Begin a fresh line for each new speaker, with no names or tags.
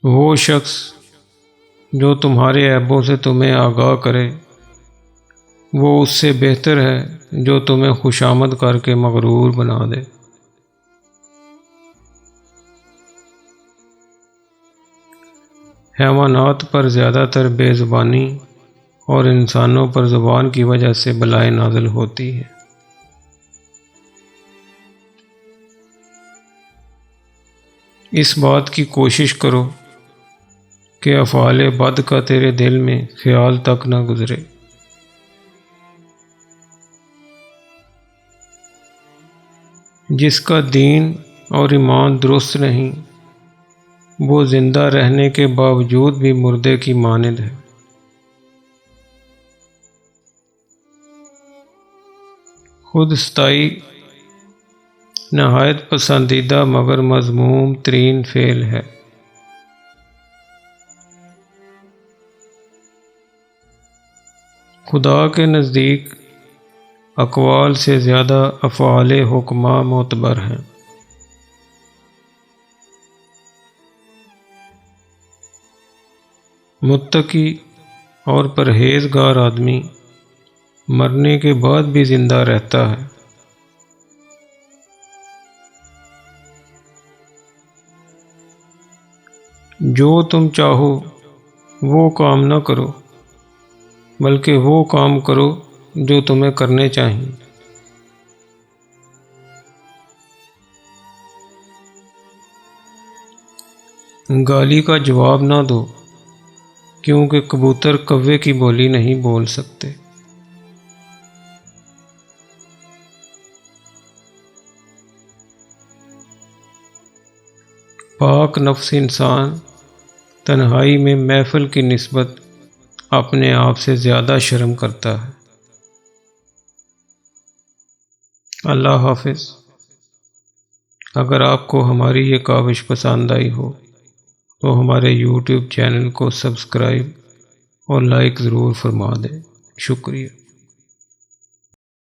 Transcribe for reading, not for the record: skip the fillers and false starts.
وہ شخص جو تمہارے عیبوں سے تمہیں آگاہ کرے وہ اس سے بہتر ہے جو تمہیں خوشامد کر کے مغرور بنا دے۔ حیوانات پر زیادہ تر بے زبانی اور انسانوں پر زبان کی وجہ سے بلائیں نازل ہوتی ہے۔ اس بات کی کوشش کرو کہ افعال بد کا تیرے دل میں خیال تک نہ گزرے۔ جس کا دین اور ایمان درست نہیں وہ زندہ رہنے کے باوجود بھی مردے کی مانند ہے۔ خود ستائی نہایت پسندیدہ مگر مذموم ترین فعل ہے۔ خدا کے نزدیک اقوال سے زیادہ افعال حکماء معتبر ہیں۔ متقی اور پرہیزگار آدمی مرنے کے بعد بھی زندہ رہتا ہے۔ جو تم چاہو وہ کام نہ کرو بلکہ وہ کام کرو جو تمہیں کرنے چاہیے۔ گالی کا جواب نہ دو کیونکہ کبوتر کوے کی بولی نہیں بول سکتے۔ پاک نفس انسان تنہائی میں محفل کی نسبت اپنے آپ سے زیادہ شرم کرتا ہے۔ اللہ حافظ۔ اگر آپ کو ہماری یہ کاوش پسند آئی ہو تو ہمارے یوٹیوب چینل کو سبسکرائب اور لائک ضرور فرما دیں۔ شکریہ۔